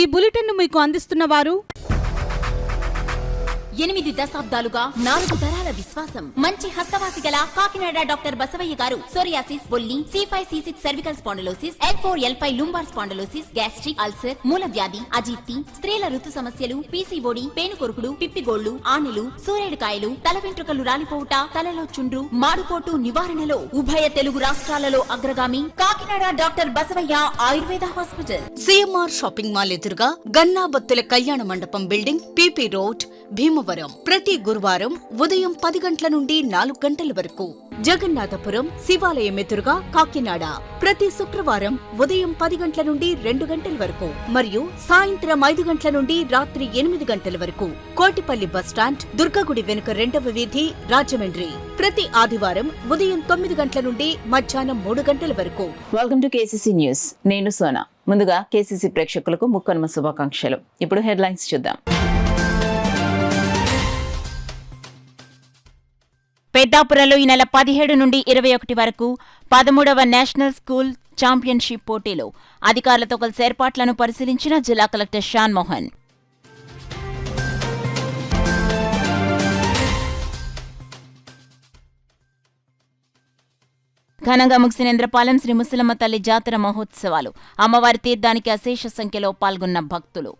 ఈ బులెటిన్ మీకు అందిస్తున్న వారు 8 దశాబ్దాలుగా 4 తరాల విశ్వాసం. మంచి హస్తవాసి గల కాకినాడ డాక్టర్ బసవయ్య గారు సోరియాసిస్, బొల్లి, C5, C6 cervical spondylosis, L4, L5 lumbar spondylosis, gastric ulcer, మూల వ్యాధి, అజీర్తి, స్త్రీల ఋతు సమస్యలు, PCOD, పేనుకొరుకుడు, పిప్పిగోళ్లు, ఆనెలు, సూరేడుకాయలు, తల వెంట్రుకలు రాలిపోవుట, తలలో చుండ్రు, మాడుకోటు నివారణలో ఉభయ తెలుగు రాష్ట్రాలలో అగ్రగామి Kakinada doctor Basavaiah Ayurveda hospital. CMR shopping mall ఎదురుగా గన్నాబత్తుల కళ్యాణ మండపం బిల్డింగ్, PP రోడ్, భీమవరం. ప్రతి గురువారం ఉదయం 10 గంటల నుండి 4 గంటల వరకు. జగన్నాథపురం శివాలయం ఎదురుగా కాకినాడ ప్రతి శుక్రవారం ఉదయం 10 గంటల నుండి 2 గంటల వరకు మరియు సాయంత్రం 5 గంటల నుండి రాత్రి 8 గంటల వరకు. కోటిపల్లి బస్టాండ్, దుర్గగుడి వెనుక 2వ వీధి, రాజమండ్రి. ప్రతి ఆదివారం ఉదయం 9 గంటల నుండి మధ్యాహ్నం 3 గంటల వరకు. Welcome to KCC news. నేను సోనా. ముందుగా KCC ప్రేక్షకులకు ముక్కనుమ శుభాకాంక్షలు. ఇప్పుడు హెడ్లైన్స్ చూద్దాం. పెద్దాపురంలో ఈ నెల 17 నుండి 21 వరకు 13వ నేషనల్ స్కూల్ ఛాంపియన్షిప్ పోటీలో అధికారులతో కలిసి ఏర్పాట్లను పరిశీలించిన జిల్లా కలెక్టర్ షాన్ మోహన్. ఘనంగా ముగిసిన ఇంద్రపాలెం శ్రీ ముసలమ్మ తల్లి జాతర మహోత్సవాలు. అమ్మవారి తీర్థానికి అశేష సంఖ్యలో పాల్గొన్న భక్తులు.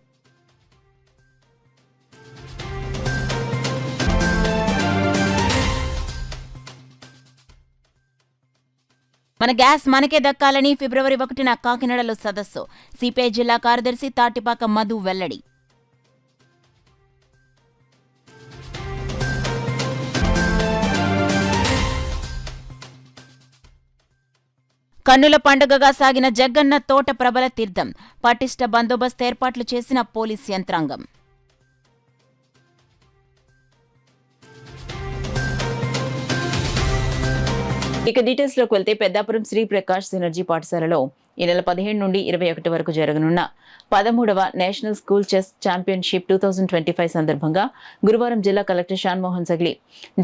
మన గ్యాస్ మనకే దక్కాలని ఫిబ్రవరి 1న కాకినాడలో సదస్సు. సిపిఐ జిల్లా కార్యదర్శి తాటిపాక మధు వెల్లడి. కన్నుల పండుగగా సాగిన జగ్గన్న తోట ప్రబల తీర్థం. పటిష్ట బందోబస్తు ఏర్పాట్లు చేసిన పోలీస్ యంత్రాంగం. ఇక డీటెయిల్స్ లోకి వెళ్తే పెద్దాపురం శ్రీ ప్రకాష్ సినర్జీ పాఠశాలలో ఈ నెల 17 నుండి 21 వరకు జరగనున్న 13వ నేషనల్ స్కూల్ చెస్ ఛాంపియన్షిప్ 2025 సందర్భంగా గురువారం జిల్లా collector Shan Mohan Sagili,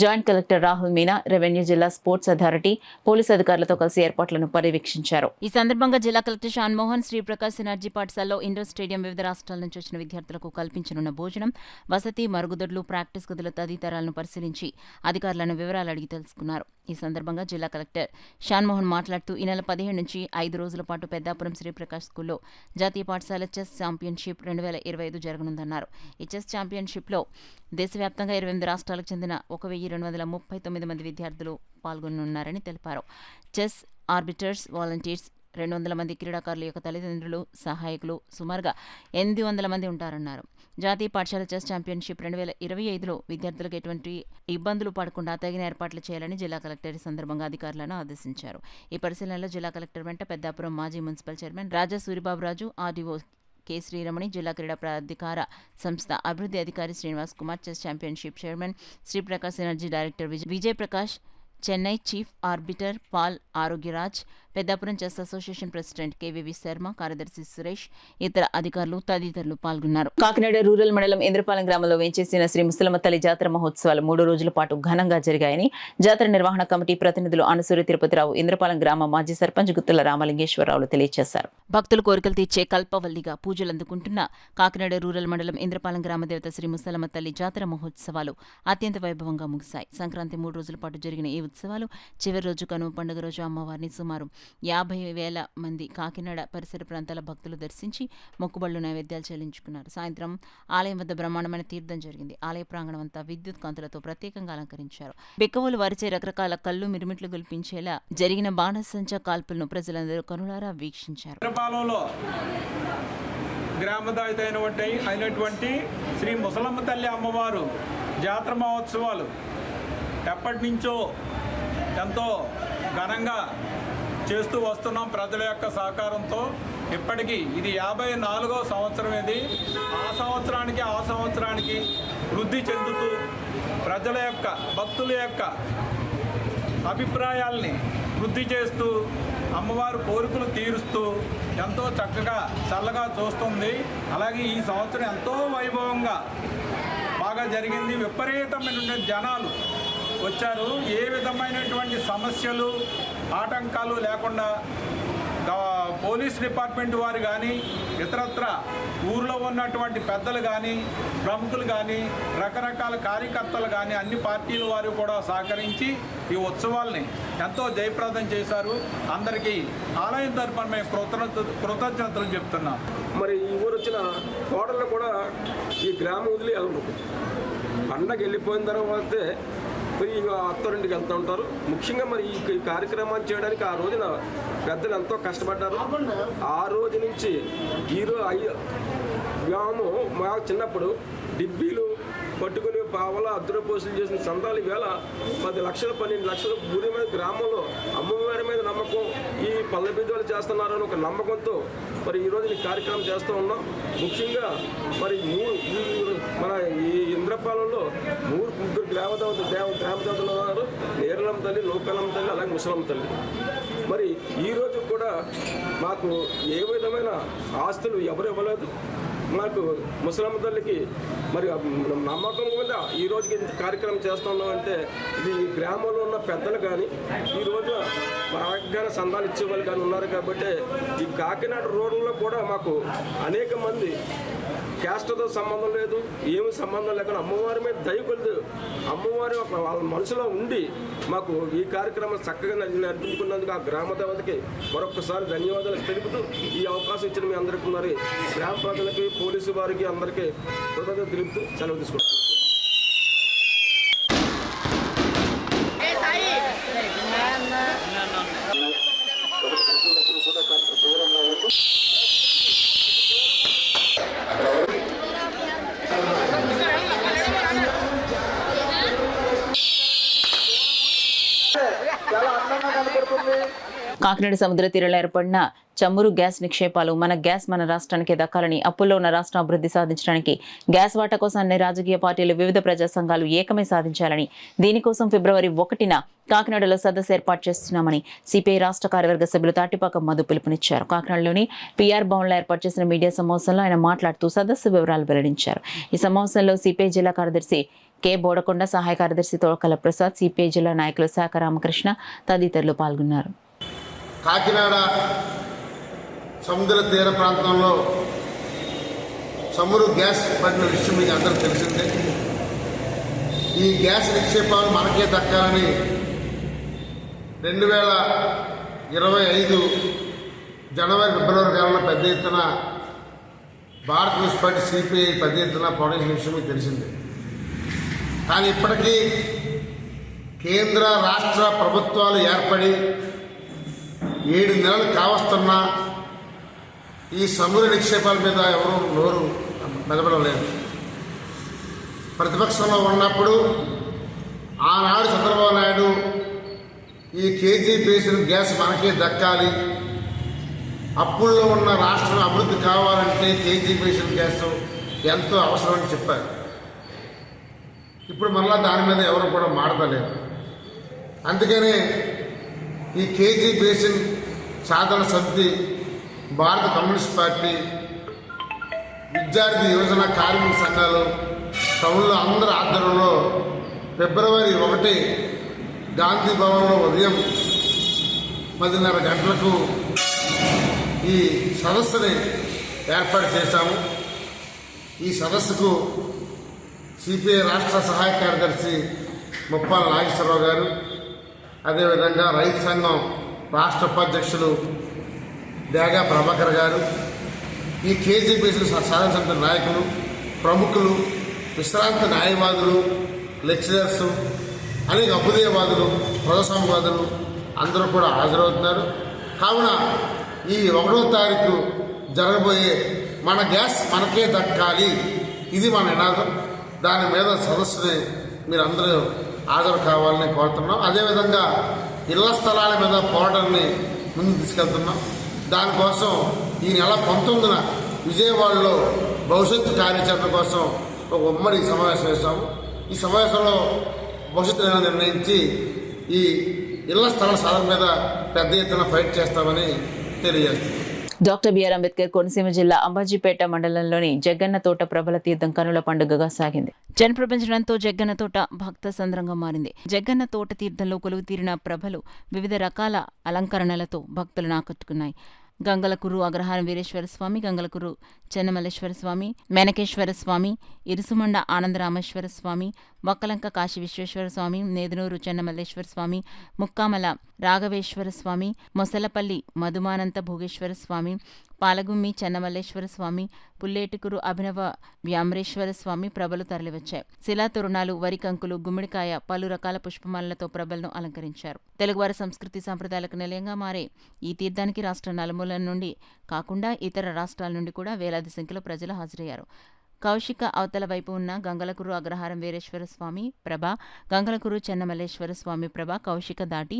joint collector Rahul Meena, revenue జిల్లా స్పోర్ట్స్ అథారిటీ, పోలీసు అధికారులతో కలిసి ఏర్పాట్లను పర్యవేక్షించారు. ఈ సందర్భంగా జిల్లా కలెక్టర్ షాన్ మోహన్ శ్రీ ప్రకాష్ సినర్జీ పాఠశాలలో ఇండోర్ స్టేడియం వివిధ రాష్ట్రాల నుంచి వచ్చిన విద్యార్థులకు కల్పించనున్న భోజనం, వసతి, మరుగుదొడ్లు, ప్రాక్టీస్ గదుల తదితరాలను పరిశీలించి అధికారులను వివరాలు అడిగి తెలుసుకున్నారు. ఈ సందర్భంగా జిల్లా కలెక్టర్ షాన్ మోహన్ మాట్లాడుతూ ఈ నెల 17 నుంచి 5 రోజుల పాటు పెద్దాపురం శ్రీప్రకాష్ స్కూల్లో జాతీయ పాఠశాల చెస్ ఛాంపియన్షిప్ 2025 జరగనుందన్నారు. ఈ చెస్ ఛాంపియన్షిప్లో దేశవ్యాప్తంగా 28 రాష్ట్రాలకు చెందిన 1239 మంది విద్యార్థులు పాల్గొనున్నారని తెలిపారు. చెస్ ఆర్బిటర్స్, వాలంటీర్స్, 200 మంది క్రీడాకారుల యొక్క తల్లిదండ్రులు, సహాయకులు, సుమారుగా 800 మంది ఉంటారన్నారు. జాతీయ పాఠశాల చెస్ ఛాంపియన్షిప్ 2025లో విద్యార్థులకు ఎటువంటి ఇబ్బందులు పడకుండా తగిన ఏర్పాట్లు చేయాలని జిల్లా కలెక్టర్ ఈ సందర్భంగా అధికారులను ఆదేశించారు. ఈ పరిశీలనలో జిల్లా కలెక్టర్ వెంట పెద్దాపురం మాజీ municipal chairman Raja Suribaburaju, RDO K Sriramani, జిల్లా క్రీడా ప్రాధికార సంస్థ అభివృద్ధి అధికారి Srinivas Kumar, chess championship chairman Sriprakash energy director Vijay Prakash, Chennai chief arbiter Paul Arogyaraj, Peddapuram chess association president KVV Sharma, కార్యదర్శి సురేష్, ఇతర అధికారులు తదితరులు పాల్గొన్నారు. కాకినాడ రూరల్ మండలం ఇంద్రపాలెం గ్రామంలో వేంచేసిన శ్రీ ముసలమ్మ తల్లి జాతర మహోత్సవాలు 3 రోజుల పాటు ఘనంగా జరిగాయని జాతర నిర్వహణ కమిటీ ప్రతినిధులు అనసూరి తిరుపతిరావు, ఇంద్రపాలెం గ్రామ మాజీ సర్పంచ్ గుత్తుల రామలింగేశ్వరరావులు తెలియజేశారు. భక్తులు కోరికలు తీర్చే కల్పవల్లిగా పూజలు అందుకుంటున్న కాకినాడ రూరల్ మండలం ఇంద్రపాలెం గ్రామదేవత శ్రీ ముసలమ్మ తల్లి జాతర మహోత్సవాలు అత్యంత వైభవంగా ముగిశాయి. సంక్రాంతి 3 రోజుల పాటు జరిగిన ఈ ఉత్సవాలు చివరి రోజు కనుమ పండుగ రోజు అమ్మవారిని సుమారు 50,000 మంది కాకినాడ పరిసర ప్రాంతాల భక్తులు దర్శించి మొక్కుబళ్లు నైవేద్యాలు చెల్లించుకున్నారు. సాయంత్రం ఆలయం వద్ద బ్రహ్మాండమైన తీర్థం జరిగింది. ఆలయ ప్రాంగణం అంతా విద్యుత్ కాంతులతో ప్రత్యేకంగా అలంకరించారు. బిక్కవోలు వారిచే రకరకాల కళ్ళు మిరుమిట్లు గొల్పించేలా జరిగిన బాణసంచా కాల్పులను ప్రజలందరూ కనులారా వీక్షించారు. అయినటువంటి శ్రీ ముసలమ్మ తల్లి అమ్మవారు జాతర మహోత్సవాలు ఎప్పటి నుంచో ఎంతో ఘనంగా చేస్తూ వస్తున్నాం. ప్రజల యొక్క సహకారంతో ఇప్పటికీ ఇది 54వ సంవత్సరం. ఇది ఆ సంవత్సరానికి వృద్ధి చెందుతూ ప్రజల యొక్క, భక్తుల యొక్క అభిప్రాయాల్ని వృద్ధి చేస్తూ అమ్మవారు కోరికలు తీరుస్తూ ఎంతో చక్కగా చల్లగా చూస్తుంది. అలాగే ఈ సంవత్సరం ఎంతో వైభవంగా బాగా జరిగింది. విపరీతమైన జనాలు వచ్చారు. ఏ విధమైనటువంటి సమస్యలు, ఆటంకాలు లేకుండా పోలీస్ డిపార్ట్మెంట్ వారు కానీ ఇతరత్ర ఊర్లో ఉన్నటువంటి పెద్దలు కానీ ప్రముఖులు కానీ రకరకాల కార్యకర్తలు కానీ అన్ని పార్టీల వారు కూడా సహకరించి ఈ ఉత్సవాల్ని ఎంతో జయప్రదం చేశారు. అందరికీ ఆలయం తరపున మేము కృతజ్ఞతలు చెప్తున్నాం. మరి ఈ ఊరు వచ్చిన కోడళ్ళు కూడా ఈ గ్రామం వదిలి వెళ్ళరు. పండగ వెళ్ళిపోయిన తర్వాతే మరి అత్తోరింటికి వెళ్తూ ఉంటారు. ముఖ్యంగా మరి ఈ కార్యక్రమాన్ని చేయడానికి ఆ రోజున పెద్దలు ఎంతో కష్టపడ్డారు. ఆ రోజు నుంచి గ్రామం మా చిన్నప్పుడు డిబ్బీలు పట్టుకుని పావల అద్దరు పోసులు చేసిన సందాలు వేళ 10 లక్షలు 12 లక్షలు ఊరి మీద గ్రామంలో అమ్మవారి మీద నమ్మకం, ఈ పల్లె బిడ్డలు చేస్తున్నారని ఒక నమ్మకంతో మరి ఈరోజు ఈ కార్యక్రమం చేస్తూ ఉన్నాం. ముఖ్యంగా మరి మన ఈ ఇంద్రపాలెంలో ముగ్గురు గ్రామదేవతలు ఉన్నారు. నేరలమ్మ తల్లి, లోకలమ్మ తల్లి, అలాగే ముసలమ్మ తల్లి. మరి ఈరోజు కూడా మాకు ఏ విధమైన ఆస్తులు ఎవరు ఇవ్వలేదు. మాకు ముసలమ్మ తల్లికి మరి నమ్మకం మీద ఈ రోజుకి ఇంత కార్యక్రమం చేస్తున్నామంటే ఇది ఈ గ్రామంలో ఉన్న పెద్దలు కానీ ఈరోజు మనగానే సందాలు ఇచ్చేవాళ్ళు కానీ ఉన్నారు. కాబట్టి ఈ కాకినాడ రోడ్లలో కూడా మాకు అనేక మంది క్యాస్ట్తో సంబంధం లేదు, ఏమి సంబంధం లేకుండా అమ్మవారి మీద దయ కొలిది అమ్మవారి వాళ్ళ మనసులో ఉండి మాకు ఈ కార్యక్రమం చక్కగా నడిపించుకున్నందుకు ఆ గ్రామ దేవతకి మరొకసారి ధన్యవాదాలు తెలుపుతూ ఈ అవకాశం ఇచ్చిన మీ అందరికీ మరి గ్రామ ప్రజలకి, పోలీసు వారికి అందరికీ కృతజ్ఞతలు తెలుపుతూ సెలవు తీసుకుంటాం. కాకినాడ సముద్ర తీరంలో ఏర్పడిన చమురు గ్యాస్ నిక్షేపాలు మన గ్యాస్ మన రాష్ట్రానికి దక్కాలని, అప్పుల్లో ఉన్న రాష్ట్రం అభివృద్ధి సాధించడానికి గ్యాస్ వాటా కోసం అన్ని రాజకీయ పార్టీలు, వివిధ ప్రజా సంఘాలు ఏకమై సాధించాలని, దీనికోసం ఫిబ్రవరి 1న కాకినాడలో సదస్సు ఏర్పాటు చేస్తున్నామని సిపిఐ రాష్ట్ర కార్యవర్గ సభ్యులు తాటిపాక మధు పిలుపునిచ్చారు. కాకినాడలోని పిఆర్ భవన్లో ఏర్పాటు చేసిన మీడియా సమావేశంలో ఆయన మాట్లాడుతూ సదస్సు వివరాలు వెల్లడించారు. ఈ సమావేశంలో సిపిఐ జిల్లా కార్యదర్శి కె బోడకొండ, సహాయ కార్యదర్శి తోకల ప్రసాద్, సిపిఐ జిల్లా నాయకులు శాఖ రామకృష్ణ తదితరులు పాల్గొన్నారు. కాకినాడ సముద్ర తీర ప్రాంతంలో చమురు గ్యాస్ పడిన విషయం మీకు అందరికీ తెలిసిందే. ఈ గ్యాస్ నిక్షేపాలు మనకే దక్కాలని 2025 జనవరి ఫిబ్రవరి కాలంలో పెద్ద ఎత్తున భారత కమ్యూనిస్ట్ పార్టీ సిపిఐ పెద్ద ఎత్తున ప్రొడక్షన్ విషయం మీకు తెలిసిందే. కానీ ఇప్పటికీ కేంద్ర రాష్ట్ర ప్రభుత్వాలు ఏర్పడి 7 నెలలు కావస్తున్నా ఈ సముద్ర నిక్షేపాల మీద ఎవరూ నోరు మెదపడం లేదు. ప్రతిపక్షంలో ఉన్నప్పుడు ఆనాడు చంద్రబాబు నాయుడు ఈ కేజీ బేసిన్ గ్యాస్ మనకే దక్కాలి, అప్పుల్లో ఉన్న రాష్ట్రం అభివృద్ధి కావాలంటే కేజీ బేసిన్ గ్యాస్ ఎంతో అవసరమని చెప్పారు. ఇప్పుడు మళ్ళా దాని మీద ఎవరు కూడా మాట్లాడలేరు. అందుకనే ఈ కేజీ బేసిన్ సాధన సమితి, భారత కమ్యూనిస్ట్ పార్టీ, విద్యార్థి యువజన కార్మిక సంఘాలు, టౌన్లో అందరి ఆధ్వర్యంలో ఫిబ్రవరి 1 గాంధీ భవన్లో ఉదయం 10:30 గంటలకు ఈ సదస్సుని ఏర్పాటు చేశాము. ఈ సదస్సుకు సిపిఐ రాష్ట్ర సహాయ కార్యదర్శి ముప్పాల నాగేశ్వరరావు గారు, అదేవిధంగా రైతు సంఘం రాష్ట్ర ఉపాధ్యక్షులు డేగా ప్రభాకర్ గారు, ఈ కేజీ బేసిన్ సాధన సమితి నాయకులు, ప్రముఖులు, విశ్రాంత న్యాయవాదులు, లెక్చరర్స్, అనేక అభ్యుదయవాదులు, ప్రజాస్వామ్యవాదులు అందరూ కూడా హాజరవుతున్నారు. కావున ఈ 1వ తారీఖు జరగబోయే మన గ్యాస్ మనకే దక్కాలి, ఇది మన నినాదం. దాని మీద సదస్సుని మీరందరూ హాజరు కావాలని కోరుతున్నాం. అదేవిధంగా ఇళ్ల స్థలాల మీద పోరాటాన్ని ముందుకు తీసుకెళ్తున్నాం. దానికోసం ఈ నెల 19న విజయవాడలో భవిష్యత్తు కార్యాచరణ కోసం ఒక ఉమ్మడి సమావేశం వేశాము. ఈ సమావేశంలో భవిష్యత్తు నిర్ణయించి ఈ ఇళ్ల స్థల సాధన మీద పెద్ద ఎత్తున ఫైట్ చేస్తామని తెలియజేస్తుంది. డాక్టర్ బిఆర్ అంబేద్కర్ కోనసీమ జిల్లా అంబాజీపేట మండలంలోని జగ్గన్న తోట ప్రబల తీర్థం కనుల పండుగగా సాగింది. జనప్రపంచంతో జగ్గన్న తోట భక్త సంద్రంగా మారింది. జగ్గన్న తోట తీర్థంలో కొలువు తీరిన ప్రభలు వివిధ రకాల అలంకరణలతో భక్తులను ఆకట్టుకున్నాయి. గంగలకుర్రు అగ్రహారం వీరేశ్వర స్వామి, గంగలకుర్రు చెన్నమల్లేశ్వర స్వామి, మెనకేశ్వర స్వామి, ఇరుసుమండ ఆనందరామేశ్వర స్వామి, వక్కలంక కాశీ విశ్వేశ్వర స్వామి, నేదునూరు చెన్నమల్లేశ్వర స్వామి, ముక్కామల రాఘవేశ్వర స్వామి, మొసలపల్లి మధుమానంత భోగేశ్వర స్వామి, పాలగుమ్మి చెన్నమల్లేశ్వర స్వామి, పుల్లేటికురు అభినవ వ్యామ్రేశ్వర స్వామి ప్రభలు తరలివచ్చాయి. శిలాతోరణాలు, వరి కంకులు, గుమ్మడికాయ, పలు రకాల పుష్పమాలలతో ప్రభలను అలంకరించారు. తెలుగువారి సంస్కృతి సంప్రదాయాలకు నిలయంగా మారే ఈ తీర్థానికి రాష్ట్ర నలుమూలల నుండి కాకుండా ఇతర రాష్ట్రాల నుండి కూడా వేలాది సంఖ్యలో ప్రజలు హాజరయ్యారు. కౌశిక అవతల వైపు ఉన్న గంగలకుర్రు అగ్రహారం వీరేశ్వర స్వామి ప్రభ, గంగలకుర్రు చెన్నమల్లేశ్వర స్వామి ప్రభ కౌశిక దాటి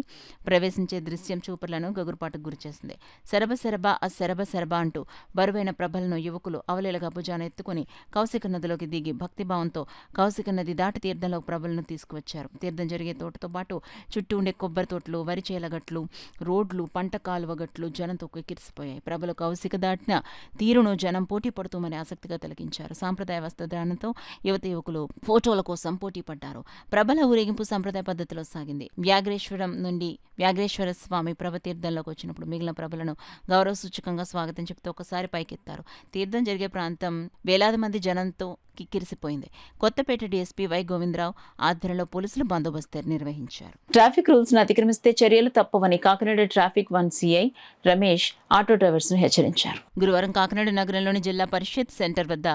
ప్రవేశించే దృశ్యం చూపర్లను గగురుపాటుకు గురిచేసింది. శరభ శరభ అశరభ శరభ అంటూ బరువైన ప్రభలను యువకులు అవలేలగా భుజాన ఎత్తుకుని కౌశిక నదిలోకి దిగి భక్తిభావంతో కౌశిక నది దాటి తీర్థంలో ప్రభలను తీసుకువచ్చారు. తీర్థం జరిగే తోటతో పాటు చుట్టూ ఉండే కొబ్బరి తోటలు, వరిచేలగట్లు, రోడ్లు, పంట కాలువ గట్లు జనంతో కిరిసిపోయాయి. ప్రభలు కౌశిక దాటిన తీరును జనం పోటీ పడుతూ మరి ఆసక్తిగా తిలకించారు. సాంప్రదాయ వస్త్రధారణతో యువకులు ఫోటోల కోసం పోటీ పడ్డారు. ప్రభల ఊరేగింపు సంప్రదాయ పద్ధతిలో సాగింది. వ్యాఘ్రేశ్వరం నుండి వ్యాఘ్రేశ్వర స్వామి ప్రభ తీర్థంలోకి వచ్చినప్పుడు మిగిలిన ప్రభలను గౌరవ సూచకంగా స్వాగతం చెప్తూ ఒకసారి పైకెత్తారు. తీర్థం జరిగే ప్రాంతం వేలాది మంది జనంతో కిక్కిరిసిపోయింది. కొత్తపేట డీఎస్పీ వై గోవిందరావు ఆధ్వర్యంలో పోలీసులు బందోబస్తు నిర్వహించారు. ట్రాఫిక్ రూల్స్ ను అతిక్రమిస్తే చర్యలు తప్పవని Kakinada traffic 1 CI Ramesh auto drivers ను హెచ్చరించారు. గురువారం కాకినాడ నగరంలోని జిల్లా పరిషత్ సెంటర్ వద్ద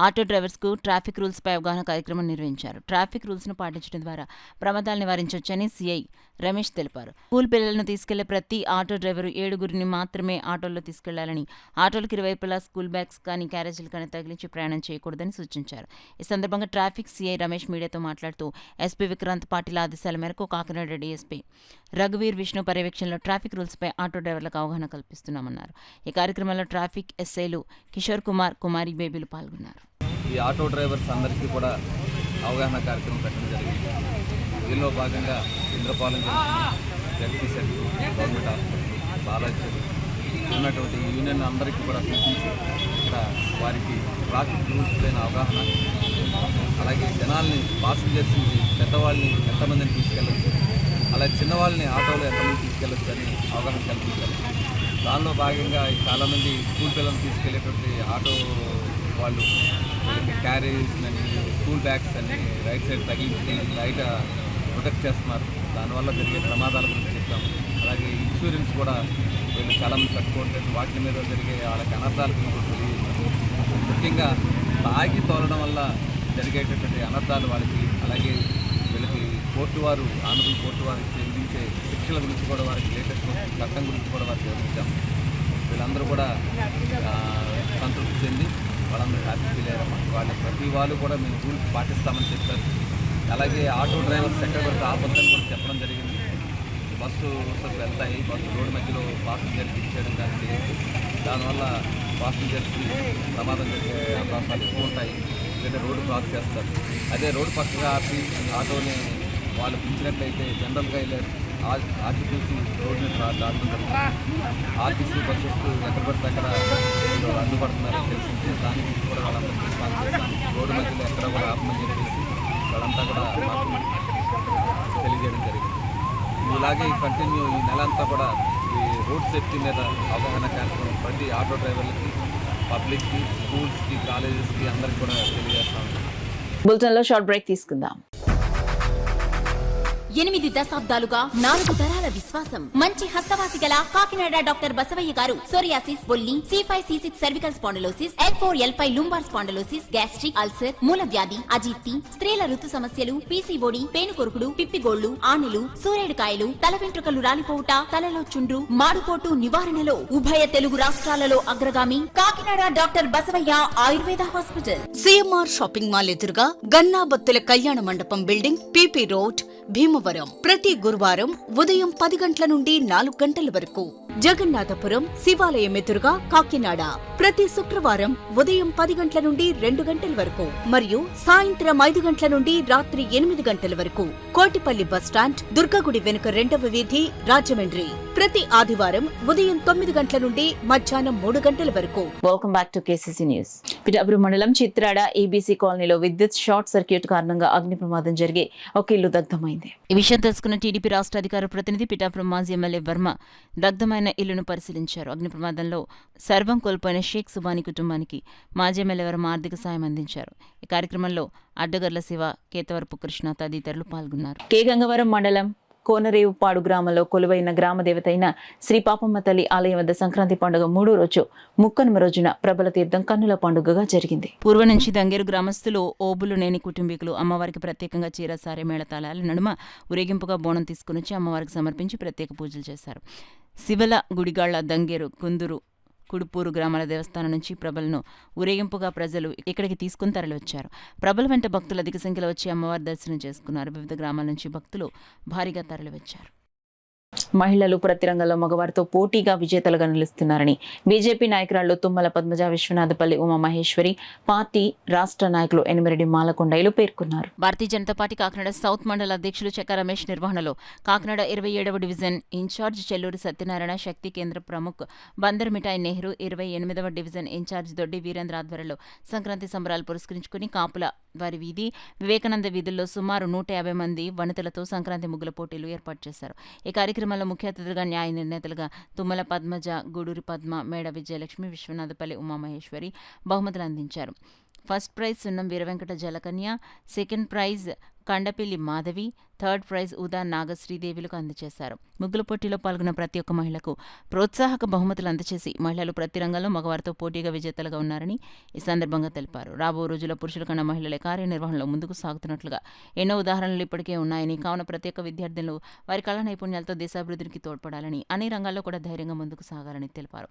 ఆటో డ్రైవర్స్ కు ట్రాఫిక్ రూల్స్ పై అవగాహన కార్యక్రమం నిర్వహించారు. ట్రాఫిక్ రూల్స్ ను పాటించడం ద్వారా ప్రమాదాలు నివారించవచ్చని సిఐ రమేష్ తెలిపారు. స్కూల్ పిల్లలను తీసుకెళ్లే ప్రతి ఆటో డ్రైవరు 7 మాత్రమే ఆటోల్లో తీసుకెళ్లాలని, ఆటోలకు ఇరువైపులా స్కూల్ బ్యాగ్స్ కానీ క్యారేజీలు కానీ తగిలించి ప్రయాణం చేయకూడదని సూచించారు. ఈ సందర్భంగా ట్రాఫిక్ సిఐ రమేష్ మీడియాతో మాట్లాడుతూ ఎస్పీ విక్రాంత్ పాటిల్ ఆదేశాల మేరకు కాకినాడ డీఎస్పీ రఘువీర్ విష్ణు పర్యవేక్షణలో ట్రాఫిక్ రూల్స్ పై ఆటో డ్రైవర్లకు అవగాహన కల్పిస్తున్నామన్నారు. ఈ కార్యక్రమంలో ట్రాఫిక్ ఎస్ఐలు కిషోర్ కుమార్, కుమారి బేబీలు పాల్గొన్నారు. ఈ ఆటో డ్రైవర్స్ అందరికీ కూడా అవగాహన కార్యక్రమం పెట్టడం జరిగింది. దీనిలో భాగంగా Indrapalem ZP centre, government hospital, Balaji ఉన్నటువంటి యూనియన్ అందరికీ కూడా సూచించి ఇక్కడ వారికి ట్రాఫిక్ రూల్స్ పైన అవగాహన, అలాగే జనాల్ని పాసింజర్స్ని పెద్దవాళ్ళని ఎంతమందిని తీసుకెళ్ళచ్చు, అలాగే చిన్నవాళ్ళని ఆటోలో ఎంతమంది తీసుకెళ్ళచ్చు అని అవగాహన కల్పించాలి. దానిలో భాగంగా చాలామంది స్కూల్ పిల్లలను తీసుకెళ్లేటువంటి ఆటో వాళ్ళు క్యారేజ్ అని, స్కూల్ బ్యాగ్స్ అని రైట్ సైడ్ తగిలించి బయట ప్రొటెక్ట్ చేస్తున్నారు. దానివల్ల జరిగే ప్రమాదాల గురించి చెప్తాం. అలాగే ఇన్సూరెన్స్ కూడా వీళ్ళు చాలామంది కట్టుకోవట్లేదు. వాటి మీద జరిగే వాళ్ళకి అనర్థాల గురించి తెలియదు. ముఖ్యంగా తాగి తోలడం వల్ల జరిగేటటువంటి అనర్థాలు వాళ్ళకి, అలాగే వీళ్ళకి కోర్టు వారు, ఆనరబుల్ కోర్టు వారు విధించే శిక్షల గురించి కూడా వారికి లేటెస్ట్ చట్టం గురించి కూడా వారికి వివరించాం. వీళ్ళందరూ కూడా సంతృప్తి చెంది వాళ్ళందరూ హ్యాపీ ఫీల్ అయ్యారు. వాళ్ళ ప్రతి వాళ్ళు కూడా మేము రూల్స్ పాటిస్తామని చెప్పారు. అలాగే ఆటో డ్రైవర్స్ ఎక్కడ పడితే ఆపొద్దని కూడా చెప్పడం జరిగింది. బస్సు వెళ్తాయి, బస్సు రోడ్డు మధ్యలో పాసింజర్కి ఇచ్చేయడం కానీ చేయదు. దానివల్ల పాసింజర్స్కి ప్రమాదం జరిగే అవకాశాలు ఎక్కువ ఉంటాయి. లేదా రోడ్డు క్రాస్ చేస్తారు. అదే రోడ్డు పక్కగా ఆపి ఆటోని వాళ్ళు పిలిచినట్లయితే జనరల్గా వెళ్ళారు ఆర్టీసీ రోడ్డు మీద దాటడం జరుగుతుంది. ఆర్టీసీ బస్సెస్ ఎక్కడ పడితే అక్కడ అడ్డుపడుతున్నారని తెలిసింది. దానికి కూడా వాళ్ళందరూ రెస్పాన్స్ చేస్తాం. రోడ్డు మధ్యలో ఎక్కడ కూడా ఆపమని చెప్పేసి వాళ్ళంతా కూడా మాకు తెలియజేయడం జరిగింది. ఇలాగే కంటిన్యూ ఈ నెలంతా కూడా ఈ రోడ్ సేఫ్టీ మీద అవగాహన కార్యక్రమం ప్రతి ఆటో డ్రైవర్లకి, పబ్లిక్కి, స్కూల్స్కి, కాలేజెస్కి అందరికీ కూడా తెలియజేస్తాం. బులెటిన్లో షార్ట్ బ్రేక్ తీసుకుందాం. 8 దశాబ్దాలుగా 4 తరాల విశ్వాసం. మంచి హస్తవాసి గల కాకినాడ డాక్టర్ బసవయ్య గారు సోరియాసిస్, బొల్లి, C5, C6 cervical spondylosis, L4, L5 lumbar spondylosis, gastric ulcer, మూల వ్యాధి, అజీర్తి, స్త్రీల ఋతు సమస్యలు, PCOD, పేనుకొరుకుడు, పిప్పిగోళ్లు, ఆనెలు, సూరేడుకాయలు, తల వెంట్రుకలు రాలిపోవుట, తలలో చుండ్రు, మాడుకోటు నివారణలో ఉభయ తెలుగు రాష్ట్రాలలో అగ్రగామి Kakinada doctor Basavaiah Ayurveda hospital. CMR shopping mall ఎదురుగా గన్నాబత్తుల కళ్యాణ మండపం బిల్డింగ్, PP రోడ్, భీమవరం. ప్రతి గురువారం ఉదయం 10 గంటల నుండి 4 గంటల వరకు. జగన్నాథపురం శివాలయం ఎదురుగా కాకినాడ ప్రతి శుక్రవారం ఉదయం 10 గంటల నుండి 2 గంటల వరకు మరియు సాయంత్రం 5 గంటల నుండి రాత్రి 8 గంటల వరకు. కోటిపల్లి బస్టాండ్, దుర్గగుడి వెనుక 2వ వీధి, రాజమండ్రి. ప్రతి ఆదివారం ఉదయం 9 గంటల నుండి మధ్యాహ్నం 3 గంటల వరకు. Welcome back to KCC news. Pithapuram మండలం చిత్రాడ ఈబీసీ కాలనీలో విద్యుత్ షార్ట్ సర్క్యూట్ కారణంగా అగ్ని ప్రమాదం జరిగి ఒక ఇల్లు దగ్ధమైంది. ఈ విషయం తెలుసుకున్న టీడీపీ రాష్ట్ర అధికార ప్రతినిధి పిఠాపురం మాజీ ఎమ్మెల్యే వర్మ దగ్ధమైన ఇల్లును పరిశీలించారు. అగ్ని ప్రమాదంలో సర్వం కోల్పోయిన షేక్ సుబానీ కుటుంబానికి మాజీ ఎమ్మెల్యే వర్మ ఆర్థిక సాయం అందించారు. ఈ కార్యక్రమంలో అడ్డగర్ల శివ, కేతవరపు కృష్ణ తదితరులు పాల్గొన్నారు. కే గంగవరం మండలం కోనరేవుపాడు గ్రామంలో కొలువైన గ్రామ దేవత అయిన శ్రీ పాపమ్మ తల్లి ఆలయం వద్ద సంక్రాంతి పండుగ 3వ రోజు ముక్కనుమ రోజున ప్రబల తీర్థం కన్నుల పండుగగా జరిగింది. పూర్వ నుంచి దంగేరు గ్రామస్తులు, ఓబులు నేని కుటుంబీకులు అమ్మవారికి ప్రత్యేకంగా చీర సారే మేళతాళాల నడుమ ఊరేగింపుగా బోనం తీసుకుని వచ్చి అమ్మవారికి సమర్పించి ప్రత్యేక పూజలు చేశారు. శివల, గుడిగాళ్ల, దంగేరు, కుందూరు, కుడుపూరు గ్రామాల దేవస్థానం నుంచి ప్రభలను ఊరేగింపుగా ప్రజలు ఇక్కడికి తీసుకుని తరలివచ్చారు. ప్రభల వెంట భక్తులు అధిక సంఖ్యలో వచ్చి అమ్మవారి దర్శనం చేసుకున్నారు. వివిధ గ్రామాల నుంచి భక్తులు భారీగా తరలివచ్చారు. మహిళలు ప్రతి రంగంలో మగవారితో పోటీగా విజేతలుగా నిలుస్తున్నారని బీజేపీ నాయకురాళ్లు తుమ్మల పద్మజ, విశ్వనాథపల్లి ఉమామహేశ్వరి, పార్టీ రాష్ట్ర నాయకులు ఎనిమిరెడ్డి మాలకొండయ్యలు పేర్కొన్నారు. భారతీయ జనతా పార్టీ కాకినాడ సౌత్ మండల అధ్యక్షులు చెక్క రమేష్ నిర్వహణలో కాకినాడ 27వ డివిజన్ ఇన్ఛార్జ్ చెల్లూరి సత్యనారాయణ, శక్తి కేంద్ర ప్రముఖ్ బందర్ మిఠాయి నెహ్రూ, 28వ డివిజన్ ఇన్ఛార్జ్ దొడ్డి వీరేంద్ర ఆధ్వర్యంలో సంక్రాంతి సంబరాలు పురస్కరించుకుని కాపుల వారి వీధి, వివేకానంద వీధుల్లో సుమారు 150 మంది వనితలతో సంక్రాంతి ముగ్గుల పోటీలు ఏర్పాటు చేశారు. ఈ కార్యక్రమంలో ముఖ్య అతిథులుగా న్యాయ నిర్ణేతలుగా తుమ్మల పద్మజ, గూడూరి పద్మ, మేడ విజయలక్ష్మి, విశ్వనాథపల్లి ఉమామహేశ్వరి బహుమతులు అందించారు. First prize Sunnam Veeravenkata Jalakanya, second prize Kandapilli Madhavi, third prize Uda నాగశ్రీదేవిలకు అందజేశారు. ముగ్గుల పోటీలో పాల్గొన్న ప్రతి ఒక్క మహిళకు ప్రోత్సాహక బహుమతులు అందజేసి మహిళలు ప్రతి రంగంలో మగవారితో పోటీగా విజేతలుగా ఉన్నారని ఈ సందర్భంగా తెలిపారు. రాబో రోజుల్లో పురుషుల కన్నా మహిళలే కార్యనిర్వహణలో ముందుకు సాగుతున్నట్లుగా ఎన్నో ఉదాహరణలు ఇప్పటికే ఉన్నాయని, కావున ప్రతి ఒక్క విద్యార్థులు వారి కళా నైపుణ్యాలతో దేశాభివృద్ధికి తోడ్పడాలని, అన్ని రంగాల్లో కూడా ధైర్యంగా ముందుకు సాగాలని తెలిపారు.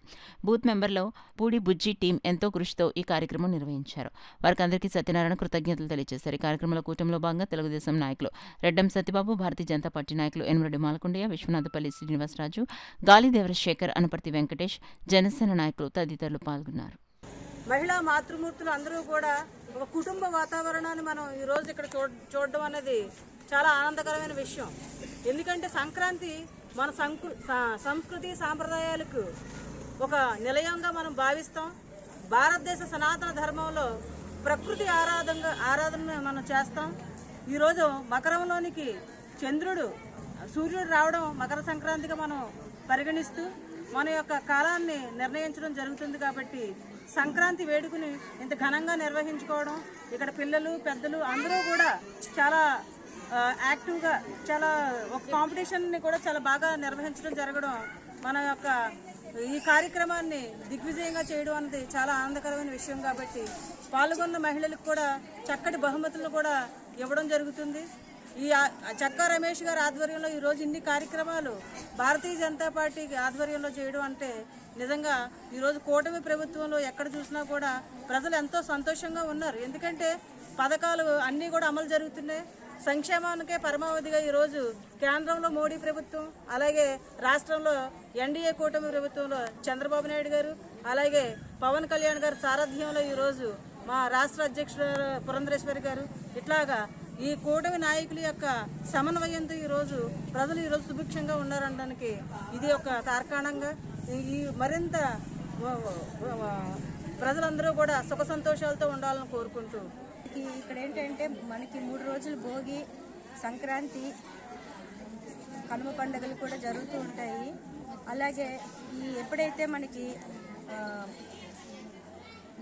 బూత్ మెంబర్లో పూడి బుజ్జి టీం ఎంతో కృషితో ఈ కార్యక్రమం నిర్వహించారు. వారికి అందరికీ సత్యనారాయణ కృతజ్ఞతలు తెలియజేశారు. ఈ కార్యక్రమంలో కూటమిలో భాగంగా తెలుగుదేశం నాయకులు రెడ్డం సత్యబాబు, భారతీయ జనతా పార్టీ నాయకులు ఎనిమిరెడ్డి మాలకొండయ్య, విశ్వనాథపల్లి శ్రీనివాసరాజు, గాలిదేవరశేఖర్, అనపర్తి వెంకటేష్, జనసేన నాయకులు తదితరులు పాల్గొన్నారు. మహిళా మాతృమూర్తులు అందరూ కూడా ఒక కుటుంబ వాతావరణాన్ని మనం ఈరోజు ఇక్కడ చూడడం అనేది చాలా ఆనందకరమైన విషయం. ఎందుకంటే సంక్రాంతి మన సంస్కృతి సాంప్రదాయాలకు ఒక నిలయంగా మనం భావిస్తాం. భారతదేశ సనాతన ధర్మంలో ప్రకృతి ఆరాధన మనం చేస్తాం. ఈరోజు మకరంలోనికి సూర్యుడు రావడం మకర సంక్రాంతిగా మనం పరిగణిస్తూ మన యొక్క కాలాన్ని నిర్ణయించడం జరుగుతుంది. కాబట్టి సంక్రాంతి వేడుకని ఇంత ఘనంగా నిర్వహించుకోవడం, ఇక్కడ పిల్లలు, పెద్దలు అందరూ కూడా చాలా యాక్టివ్గా, చాలా ఒక కాంపిటీషన్ని కూడా చాలా బాగా నిర్వహించడం జరగడం, మన యొక్క ఈ కార్యక్రమాన్ని దిగ్విజయంగా చేయడం అనేది చాలా ఆనందకరమైన విషయం. కాబట్టి పాల్గొన్న మహిళలకు కూడా చక్కటి బహుమతులను కూడా ఇవ్వడం జరుగుతుంది. ఈ చెక్క రమేష్ గారి ఆధ్వర్యంలో ఈరోజు ఇన్ని కార్యక్రమాలు భారతీయ జనతా పార్టీ ఆధ్వర్యంలో చేయడం అంటే నిజంగా ఈరోజు కూటమి ప్రభుత్వంలో ఎక్కడ చూసినా కూడా ప్రజలు ఎంతో సంతోషంగా ఉన్నారు. ఎందుకంటే పథకాలు అన్నీ కూడా అమలు జరుగుతున్నాయి. సంక్షేమానికే పరమావధిగా ఈరోజు కేంద్రంలో మోడీ ప్రభుత్వం, అలాగే రాష్ట్రంలో ఎన్డీఏ కూటమి ప్రభుత్వంలో చంద్రబాబు నాయుడు గారు, అలాగే పవన్ కళ్యాణ్ గారు సారథ్యంలో ఈరోజు మా రాష్ట్ర అధ్యక్షుడు పురంధరేశ్వరి గారు, ఇట్లాగా ఈ కూటమి నాయకుల యొక్క సమన్వయంతో ఈరోజు ప్రజలు ఈరోజు సుభిక్షంగా ఉన్నారనడానికి ఇది ఒక తార్కాణంగా ఈ మరింత ప్రజలందరూ కూడా సుఖ సంతోషాలతో ఉండాలని కోరుకుంటూ ఇక్కడ ఏంటంటే మనకి 3 రోజులు భోగి, సంక్రాంతి, కనుమ పండుగలు కూడా జరుగుతూ ఉంటాయి. అలాగే ఎప్పుడైతే మనకి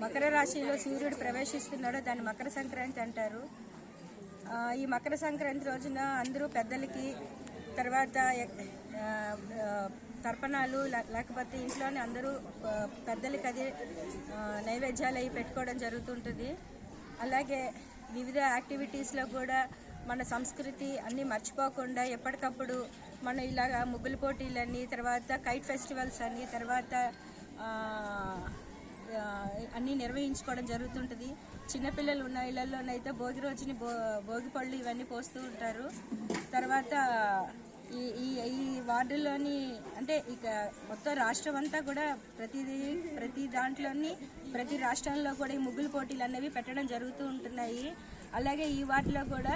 మకర రాశిలో సూర్యుడు ప్రవేశిస్తున్నాడో దాన్ని మకర సంక్రాంతి అంటారు. ఈ మకర సంక్రాంతి రోజున అందరూ పెద్దలకి, తర్వాత తర్పణాలు, లేకపోతే ఇంట్లోనే అందరూ పెద్దలకి అది నైవేద్యాలు అవి పెట్టుకోవడం జరుగుతుంటుంది. అలాగే వివిధ యాక్టివిటీస్లో కూడా మన సంస్కృతి అన్నీ మర్చిపోకుండా ఎప్పటికప్పుడు మనం ఇలాగా ముగ్గుల పోటీలని, తర్వాత కైట్ ఫెస్టివల్స్ అని, తర్వాత అన్నీ నిర్వహించుకోవడం జరుగుతుంటుంది. చిన్నపిల్లలు ఉన్న ఇళ్లలోనైతే భోగి రోజుని భోగి పళ్ళు ఇవన్నీ పోస్తూ ఉంటారు. తర్వాత ఈ వార్డుల్లోని అంటే ఇక మొత్తం రాష్ట్రం అంతా కూడా ప్రతి దాంట్లోని ప్రతి రాష్ట్రంలో కూడా ఈ ముగ్గుల పోటీలు అనేవి పెట్టడం జరుగుతూ ఉంటున్నాయి. అలాగే ఈ వార్డులో కూడా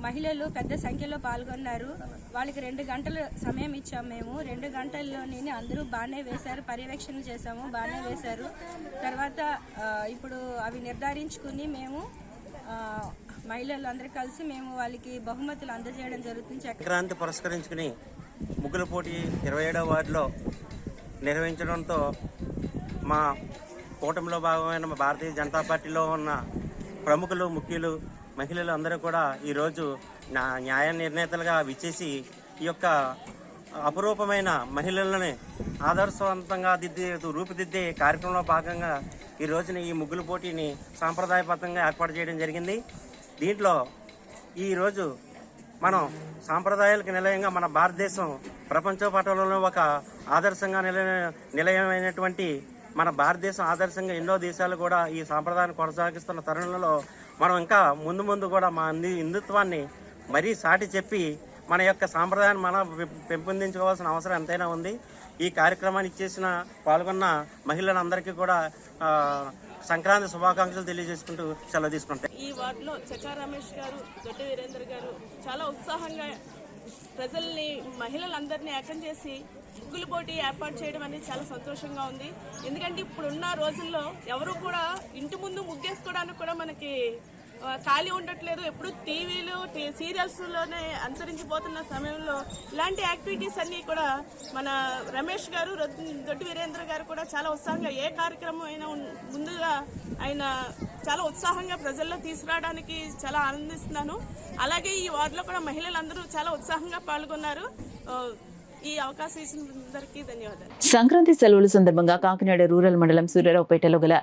మహిళలు పెద్ద సంఖ్యలో పాల్గొన్నారు. వాళ్ళకి 2 గంటల సమయం ఇచ్చాము మేము. 2 గంటల్లోని అందరూ బాగానే వేశారు, పర్యవేక్షణ చేశాము, బాగానే వేశారు. తర్వాత ఇప్పుడు అవి నిర్ధారించుకుని మేము మహిళలు అందరూ కలిసి మేము వాళ్ళకి బహుమతులు అందజేయడం జరుగుతుంది. సంక్రాంతి పురస్కరించుకుని ముగ్గుల పోటీ 27వ వార్డులో నిర్వహించడంతో మా కూటమిలో భాగమైన మా భారతీయ జనతా పార్టీలో ఉన్న ప్రముఖులు, ముఖ్యులు, మహిళలు అందరూ కూడా ఈరోజు న్యాయ నిర్ణేతలుగా విచ్చేసి ఈ యొక్క అపురూపమైన మహిళలని ఆదర్శవంతంగా రూపుదిద్దే కార్యక్రమంలో భాగంగా ఈ రోజున ఈ ముగ్గుల పోటీని సాంప్రదాయబద్ధంగా ఏర్పాటు చేయడం జరిగింది. దీంట్లో ఈరోజు మనం సాంప్రదాయాలకు నిలయంగా మన భారతదేశం ప్రపంచ పటంలో ఒక ఆదర్శంగా నిలయమైనటువంటి మన భారతదేశం ఆదర్శంగా ఎన్నో దేశాలు కూడా ఈ సాంప్రదాయాన్ని కొనసాగిస్తున్న తరుణంలో మనం ఇంకా ముందు కూడా మా హిందుత్వాన్ని మరీ సాటి చెప్పి మన యొక్క సాంప్రదాయాన్ని మనం పెంపొందించుకోవాల్సిన అవసరం ఎంతైనా ఉంది. ఈ కార్యక్రమాన్ని ఇచ్చేసిన పాల్గొన్న మహిళలందరికీ కూడా సంక్రాంతి శుభాకాంక్షలు తెలియజేసుకుంటూ సెలవు తీసుకుంటాయి. ఈ వార్డులో చక్కా రమేష్ గారు, దొడ్డి వీరేంద్ర గారు చాలా ఉత్సాహంగా ప్రజల్ని, మహిళలందరినీ ఏకం చేసి ముగ్గుల పోటీ ఏర్పాటు చేయడం అనేది చాలా సంతోషంగా ఉంది. ఎందుకంటే ఇప్పుడున్న రోజుల్లో ఎవరు కూడా ఇంటి ముందు ముగ్గేసుకోవడానికి కూడా మనకి ఖాళీ ఉండట్లేదు. ఎప్పుడు టీవీలు, సీరియల్స్లోనే అంతరించిపోతున్న సమయంలో ఇలాంటి యాక్టివిటీస్ అన్నీ కూడా మన రమేష్ గారు, దొడ్డి వీరేంద్ర గారు కూడా చాలా ఉత్సాహంగా ఏ కార్యక్రమం అయినా ముందుగా ఆయన చాలా ఉత్సాహంగా ప్రజల్లో తీసుకురావడానికి చాలా ఆనందిస్తున్నాను. అలాగే ఈ వార్డులో కూడా మహిళలందరూ చాలా ఉత్సాహంగా పాల్గొన్నారు. ఈ అవకాశం ఇచ్చిన అందరికీ ధన్యవాదాలు. సంక్రాంతి సెలవుల సందర్భంగా కాకినాడ రూరల్ మండలం సూర్యారావుపేటలో గల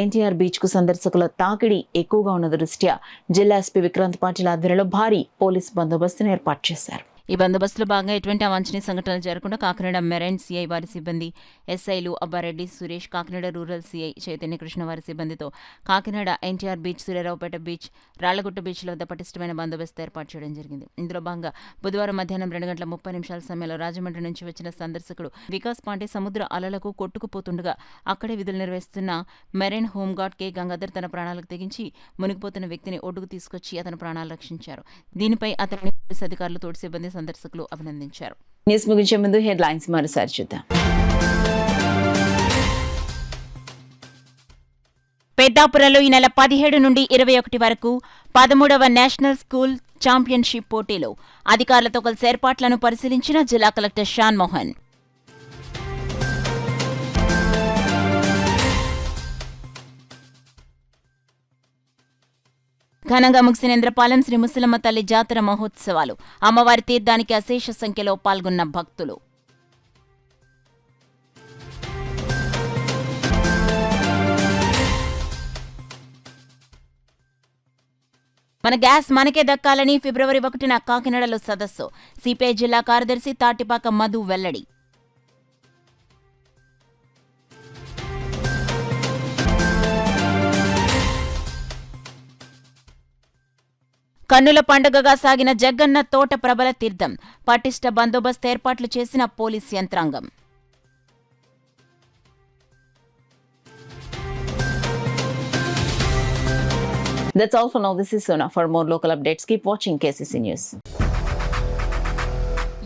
ఎన్టీఆర్ బీచ్ కు సందర్శకుల తాకిడి ఎక్కువగా ఉన్న దృష్ట్యా జిల్లా ఎస్పీ విక్రాంత్ పాటిల్ ఆధ్వర్యంలో భారీ పోలీసు బందోబస్తును ఏర్పాటు చేశారు. ఈ బందోబస్తులో భాగంగా ఎటువంటి అవాంఛనీయ సంఘటనలు జరగకుండా కాకినాడ మెరైన్ సిఐ వారి సిబ్బంది, ఎస్ఐలు అబ్బారెడ్డి సురేష్, కాకినాడ రూరల్ సిఐ చైతన్య కృష్ణ వారి సిబ్బందితో కాకినాడ ఎన్టీఆర్ బీచ్, సూర్యారావుపేట బీచ్, రాళ్లగుట్ట బీచ్ల వద్ద పటిష్టమైన బందోబస్తు ఏర్పాటు చేయడం జరిగింది. ఇందులో భాగంగా బుధవారం మధ్యాహ్నం 2:30 సమయంలో రాజమండ్రి నుంచి వచ్చిన సందర్శకుడు వికాస్ పాండే సముద్ర అలలకు కొట్టుకుపోతుండగా అక్కడే విధులు నిర్వహిస్తున్న మెరైన్ హోంగార్డ్ కె గంగాధర్ తన ప్రాణాలకు తెగించి మునిగిపోతున్న వ్యక్తిని ఒడ్డుకు తీసుకొచ్చి అతని ప్రాణాలు రక్షించారు. దీనిపై అతని పోలీసు అధికారులు, తోటి సిబ్బంది, సందర్శకులు అభినందించారు. న్యూస్ ముగించే ముందు హెడ్లైన్స్ మరోసారి చూద్దాం. పెద్దాపురంలో ఈ నెల 17 నుండి 21 వరకు 13వ నేషనల్ స్కూల్ ఛాంపియన్షిప్ పోటీలో అధికారులతో కలిసి ఏర్పాట్లను పరిశీలించిన జిల్లా కలెక్టర్ షాన్ మోహన్. ఘనంగా ముగిసిన ఇంద్రపాలెం శ్రీ ముసలమ్మ తల్లి జాతర మహోత్సవాలు. అమ్మవారి తీర్థానికి అశేష సంఖ్యలో పాల్గొన్న భక్తులు. మన గ్యాస్ మనకే దక్కాలని ఫిబ్రవరి 1న కాకినాడలో సదస్సు. సిపిఐ జిల్లా కార్యదర్శి తాటిపాక మధు వెల్లడి. కన్నుల పండుగగా సాగిన జగ్గన్న తోట ప్రబల తీర్థం. పటిష్ట బందోబస్తు ఏర్పాట్లు చేసిన పోలీస్ యంత్రాంగం. That's all for now. This is Sona. For more local updates, keep watching KCC News.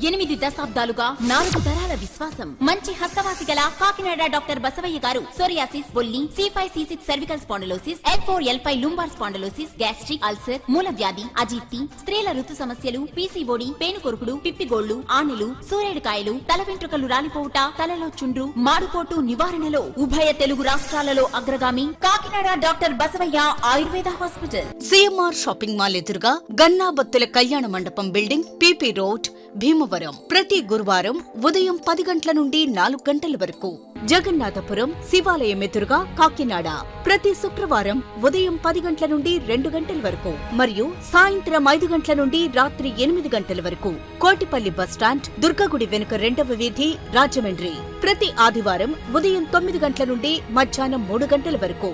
8 దశాబ్దాలుగా 4 తరాల విశ్వాసం. మంచి హస్తవాసి గల కాకినాడ డాక్టర్ బసవయ్య గారు సోరియాసిస్, బొల్లి, C5, C6 cervical spondylosis, L4, L5 lumbar spondylosis, gastric ulcer, మూల వ్యాధి, అజీర్తి, స్త్రీల ఋతు సమస్యలు, PCOD, పేనుకొరుకుడు, పిప్పిగోళ్లు, ఆనెలు, సూరేడుకాయలు, తల వెంట్రుకలు రాలిపోవుట, తలలో చుండ్రు, మాడుకోటు నివారణలో ఉభయ తెలుగు రాష్ట్రాలలో అగ్రగామి Kakinada doctor Basavaiah Ayurveda hospital. CMR shopping mall ఎదురుగా గన్నాబత్తుల కళ్యాణ మండపం బిల్డింగ్, PP రోడ్, భీమవరం. ప్రతి గురువారం ఉదయం 10 గంటల నుండి 4 గంటల వరకు. జగన్నాథపురం శివాలయం ఎదురుగా కాకినాడ ప్రతి శుక్రవారం ఉదయం 10 గంటల నుండి 2 గంటల వరకు మరియు సాయంత్రం 5 గంటల నుండి రాత్రి 8 గంటల వరకు. కోటిపల్లి బస్టాండ్, దుర్గగుడి వెనుక 2వ వీధి, రాజమండ్రి ప్రతి ఆదివారం ఉదయం 9 గంటల నుండి మధ్యాహ్నం 3 గంటల వరకు.